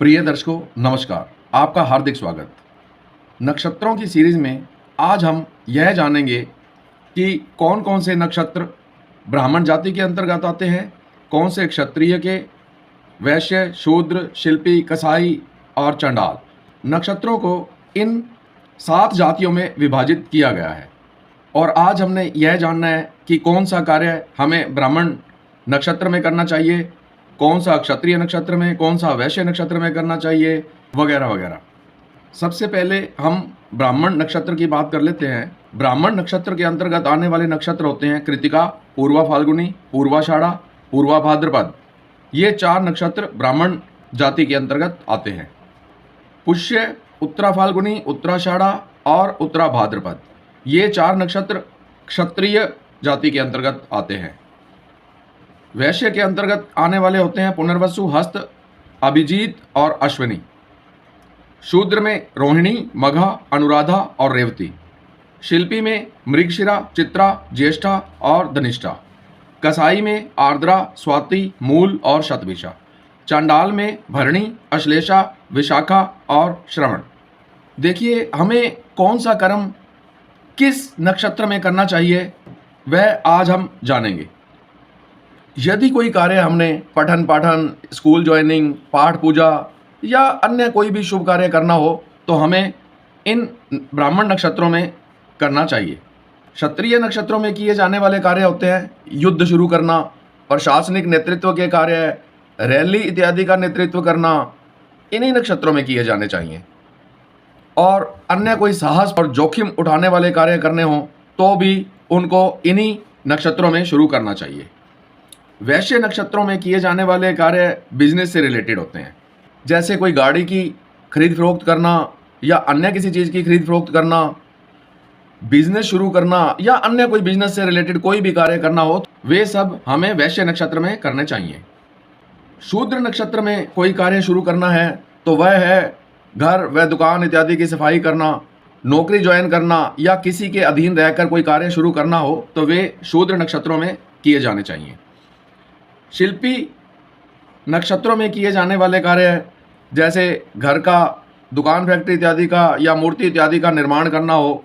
प्रिय दर्शकों नमस्कार, आपका हार्दिक स्वागत। नक्षत्रों की सीरीज में आज हम यह जानेंगे कि कौन कौन से नक्षत्र ब्राह्मण जाति के अंतर्गत आते हैं, कौन से क्षत्रिय के, वैश्य, शूद्र, शिल्पी, कसाई और चंडाल नक्षत्रों को इन 7 जातियों में विभाजित किया गया है। और आज हमने यह जानना है कि कौन सा कार्य हमें ब्राह्मण नक्षत्र में करना चाहिए, कौन सा क्षत्रिय नक्षत्र में, कौन सा वैश्य नक्षत्र में करना चाहिए, वगैरह वगैरह। सबसे पहले हम ब्राह्मण नक्षत्र की बात कर लेते हैं। ब्राह्मण नक्षत्र के अंतर्गत आने वाले नक्षत्र होते हैं कृतिका, पूर्वा फाल्गुनी, पूर्वाषाढ़ा, पूर्वा भाद्रपद। ये 4 नक्षत्र ब्राह्मण जाति के अंतर्गत आते हैं। पुष्य, उत्तरा फाल्गुनी, उत्तराषाढ़ा और उत्तरा भाद्रपद, ये 4 नक्षत्र क्षत्रिय जाति के अंतर्गत आते हैं। वैश्य के अंतर्गत आने वाले होते हैं पुनर्वसु, हस्त, अभिजीत और अश्विनी। शूद्र में रोहिणी, मघा, अनुराधा और रेवती। शिल्पी में मृगशिरा, चित्रा, ज्येष्ठा और धनिष्ठा। कसाई में आर्द्रा, स्वाति, मूल और शतभिषा। चांडाल में भरणी, अश्लेषा, विशाखा और श्रवण। देखिए, हमें कौन सा कर्म किस नक्षत्र में करना चाहिए वह आज हम जानेंगे। यदि कोई कार्य हमने पठन पाठन, स्कूल ज्वाइनिंग, पाठ पूजा या अन्य कोई भी शुभ कार्य करना हो तो हमें इन ब्राह्मण नक्षत्रों में करना चाहिए। क्षत्रिय नक्षत्रों में किए जाने वाले कार्य होते हैं युद्ध शुरू करना, प्रशासनिक नेतृत्व के कार्य, रैली इत्यादि का नेतृत्व करना, इन्हीं नक्षत्रों में किए जाने चाहिए। और अन्य कोई साहस और जोखिम उठाने वाले कार्य करने हों तो भी उनको इन्हीं नक्षत्रों में शुरू करना चाहिए। वैश्य नक्षत्रों में किए जाने वाले कार्य बिजनेस से रिलेटेड होते हैं, जैसे कोई गाड़ी की खरीद फरोख्त करना या अन्य किसी चीज़ की खरीद फरोख्त करना, बिजनेस शुरू करना या अन्य कोई बिजनेस से रिलेटेड कोई भी कार्य करना हो, वे सब हमें वैश्य नक्षत्र में करने चाहिए। शूद्र नक्षत्र में कोई कार्य शुरू करना है तो वह है घर व दुकान इत्यादि की सफाई करना, नौकरी ज्वाइन करना या किसी के अधीन रहकर कोई कार्य शुरू करना हो तो वे शूद्र नक्षत्रों में किए जाने चाहिए। शिल्पी नक्षत्रों में किए जाने वाले कार्य, जैसे घर का, दुकान, फैक्ट्री इत्यादि का या मूर्ति इत्यादि का निर्माण करना हो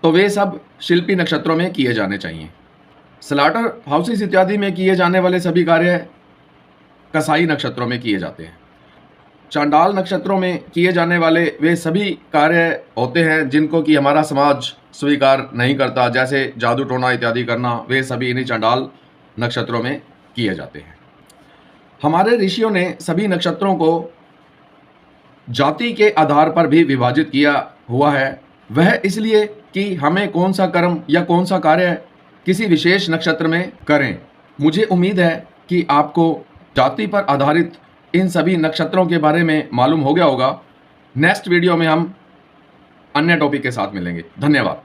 तो वे सब शिल्पी नक्षत्रों में किए जाने चाहिए। स्लाटर हाउसेस इत्यादि में किए जाने वाले सभी कार्य कसाई नक्षत्रों में किए जाते हैं। चांडाल नक्षत्रों में किए जाने वाले वे सभी कार्य होते हैं जिनको कि हमारा समाज स्वीकार नहीं करता, जैसे जादू टोना इत्यादि करना, वे सभी इन्हीं चांडाल नक्षत्रों में किए जाते हैं। हमारे ऋषियों ने सभी नक्षत्रों को जाति के आधार पर भी विभाजित किया हुआ है, वह इसलिए कि हमें कौन सा कर्म या कौन सा कार्य किसी विशेष नक्षत्र में करें। मुझे उम्मीद है कि आपको जाति पर आधारित इन सभी नक्षत्रों के बारे में मालूम हो गया होगा। नेक्स्ट वीडियो में हम अन्य टॉपिक के साथ मिलेंगे। धन्यवाद।